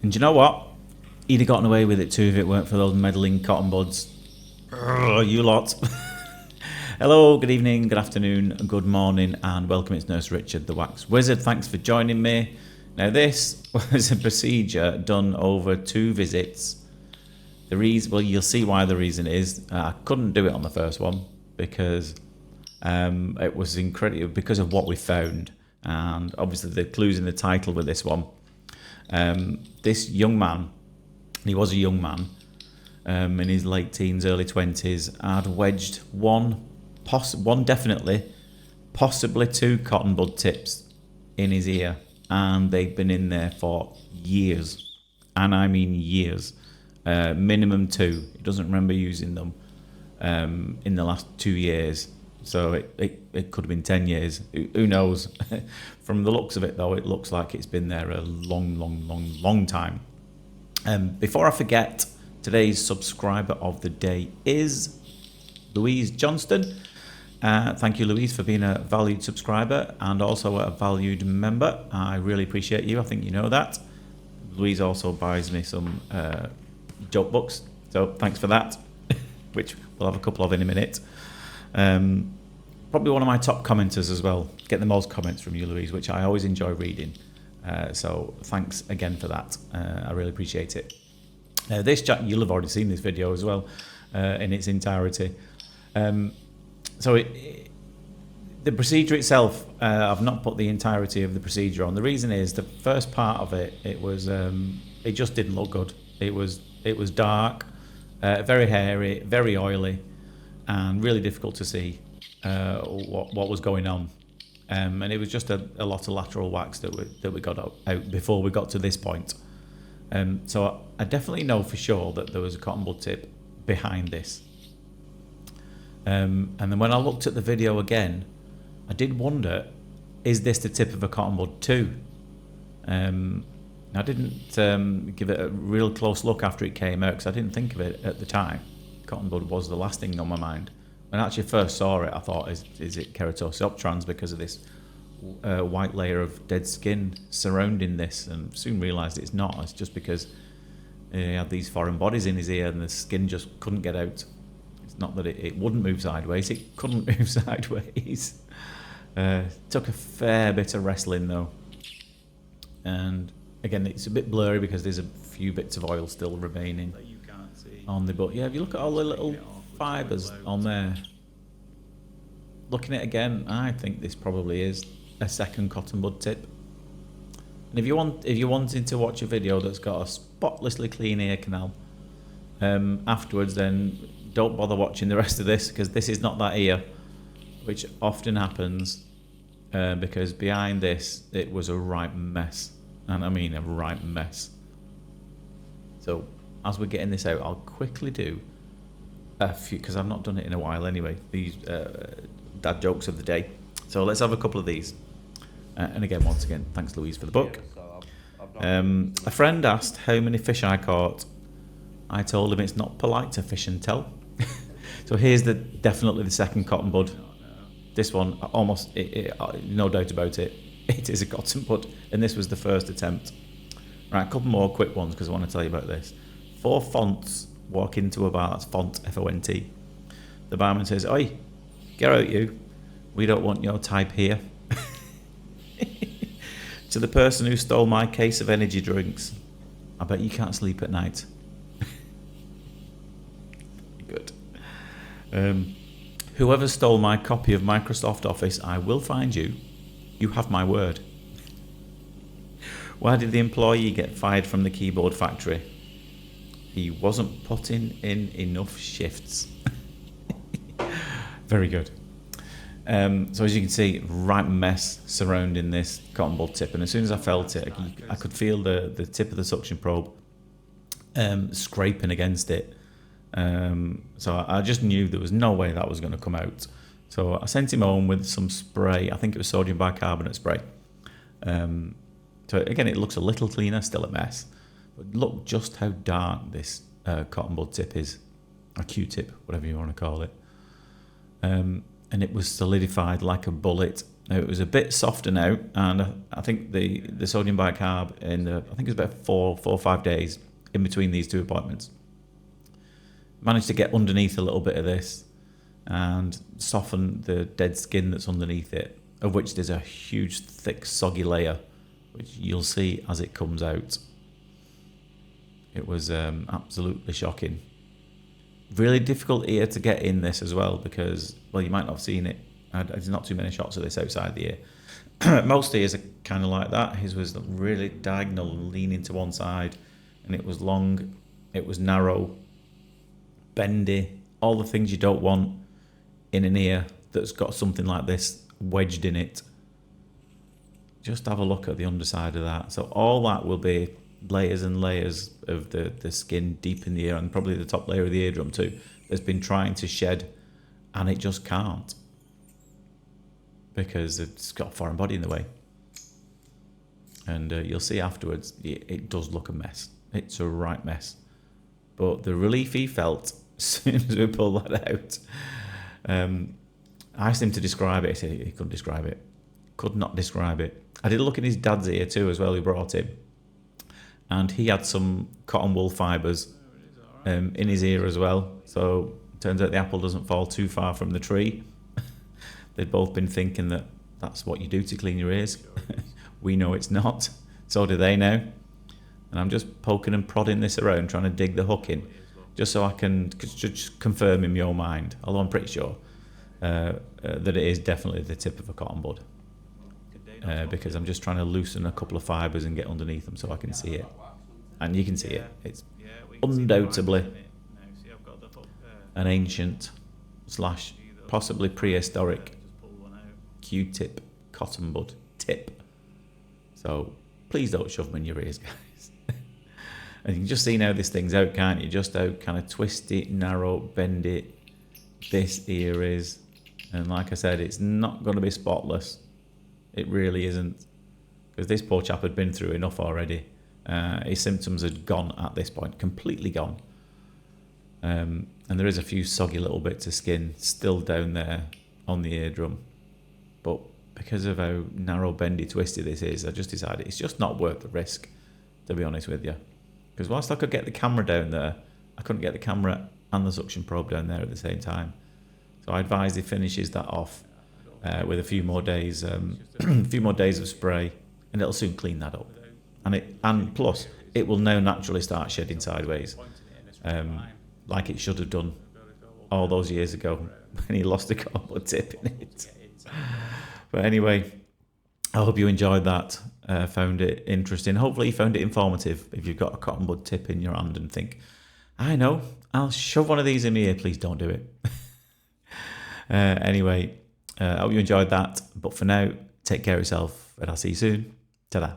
And do you know what? He'd have gotten away with it too if it weren't for those meddling cotton buds. You lot. Hello, good evening, good afternoon, good morning, and welcome. It's Nurse Richard, the Wax Wizard. Thanks for joining me. Now, this was a procedure done over 2 visits. The reason, well, you'll see why the reason is I couldn't do it on the first one because it was incredible because of what we found, and obviously the clues in the title with this one. This young man, he was a young man in his late teens, early 20s, had wedged one definitely, possibly 2 cotton bud tips in his ear, and they've been in there for years, and I mean years. Minimum 2. He doesn't remember using them in the last 2 years, so it could have been 10 years. Who knows? From the looks of it, though, it looks like it's been there a long time. Before I forget, today's subscriber of the day is Louise Johnston. Thank you, Louise, for being a valued subscriber and also a valued member. I really appreciate you. I think you know that. Louise also buys me some joke books, so thanks for that, which we'll have a couple of in a minute. Probably one of my top commenters as well. Get the most comments from you, Louise, which I always enjoy reading. So thanks again for that. I really appreciate it. This chat, you'll have already seen this video as well in its entirety. So the procedure itself, I've not put the entirety of the procedure on. The reason is the first part of it, it just didn't look good. It was dark, very hairy, very oily, and really difficult to see what was going on. And it was just a lot of lateral wax that we got out before we got to this point. So I definitely know for sure that there was a cotton bud tip behind this. And then when I looked at the video again, I did wonder, is this the tip of a cotton bud too? I didn't give it a real close look after it came out because I didn't think of it at the time. Cotton bud was the last thing on my mind. When I actually first saw it, I thought, is it Keratoseoptrans because of this white layer of dead skin surrounding this, and soon realised it's not. It's just because he had these foreign bodies in his ear and the skin just couldn't get out. It's not that it wouldn't move sideways, it couldn't move sideways. Took a fair bit of wrestling though. And again, it's a bit blurry because there's a few bits of oil still remaining on the butt. Yeah, if you look at all the little fibres on there, looking at it again, I think this probably is a second cotton bud tip. And if you're wanting to watch a video that's got a spotlessly clean ear canal afterwards, then don't bother watching the rest of this, because this is not that ear, which often happens because behind this it was a right mess, and I mean a right mess. So as we're getting this out, I'll quickly do a few, because I've not done it in a while anyway, these dad jokes of the day. So let's have a couple of these. And again, once again, thanks Louise for the book. A friend asked how many fish I caught. I told him it's not polite to fish and tell. So here's definitely the second cotton bud. This one, almost, no doubt about it, it is a cotton bud, and this was the first attempt. Right, a couple more quick ones because I want to tell you about this. 4 fonts walk into a bar, that's font, F-O-N-T. The barman says, "Oi, get out you, we don't want your type here." To the person who stole my case of energy drinks, "I bet you can't sleep at night." Good. Whoever stole my copy of Microsoft Office, I will find you. You have my word. Why did the employee get fired from the keyboard factory? He wasn't putting in enough shifts. Very good. So as you can see, right mess surrounding this cotton bud tip, and as soon as I felt it, I could feel the tip of the suction probe scraping against it. So I just knew there was no way that was going to come out. So I sent him home with some spray. I think it was sodium bicarbonate spray. So again, it looks a little cleaner, still a mess. But look just how dark this cotton bud tip is, or Q-tip, whatever you want to call it. And it was solidified like a bullet Now, it was a bit softer now, and I think the sodium bicarb I think it was about 4 or 5 days in between these two appointments. Managed to get underneath a little bit of this and soften the dead skin that's underneath it, of which there's a huge, thick, soggy layer, which you'll see as it comes out. It was absolutely shocking. Really difficult ear to get in this as well because, well, you might not have seen it. There's not too many shots of this outside the ear. Most ears are kind of like that. His was really diagonal and leaning to one side, and it was long, it was narrow, bendy, all the things you don't want in an ear that's got something like this wedged in it. Just have a look at the underside of that. So all that will be layers and layers of the skin deep in the ear, and probably the top layer of the eardrum too, that's been trying to shed, and it just can't because it's got a foreign body in the way. And you'll see afterwards, it does look a mess. It's a right mess. But the relief he felt as soon as we pulled that out, I asked him to describe it. He said he couldn't describe it. Could not describe it. I did a look in his dad's ear too as well, who brought him. And he had some cotton wool fibres in his ear as well. So it turns out the apple doesn't fall too far from the tree. They'd both been thinking that that's what you do to clean your ears. We know it's not. So do they now. And I'm just poking and prodding this around, trying to dig the hook in, just so I can just confirm in my own mind, although I'm pretty sure that it is definitely the tip of a cotton bud. Because I'm just trying to loosen a couple of fibres and get underneath them so I can see it. And you can see it. It's undoubtedly an ancient / possibly prehistoric Q-tip cotton bud tip. So please don't shove them in your ears, guys. And you can just see now this thing's out, can't you? Just how kind of twisty, narrow, bendy this ear is. And like I said, it's not going to be spotless. It really isn't. Because this poor chap had been through enough already. His symptoms had gone at this point, completely gone. And there is a few soggy little bits of skin still down there on the eardrum. But because of how narrow, bendy, twisty this is, I just decided it's just not worth the risk, to be honest with you. Because whilst I could get the camera down there, I couldn't get the camera and the suction probe down there at the same time. So I advise he finishes that off with a few more days, a few more days of spray, and it'll soon clean that up. And plus, it will now naturally start shedding sideways, like it should have done all those years ago when he lost a cotton bud tip in it. But anyway, I hope you enjoyed that, found it interesting. Hopefully you found it informative. If you've got a cotton bud tip in your hand and think, I know, I'll shove one of these in my ear, please don't do it. Anyway, I hope you enjoyed that. But for now, take care of yourself, and I'll see you soon. Ta-da.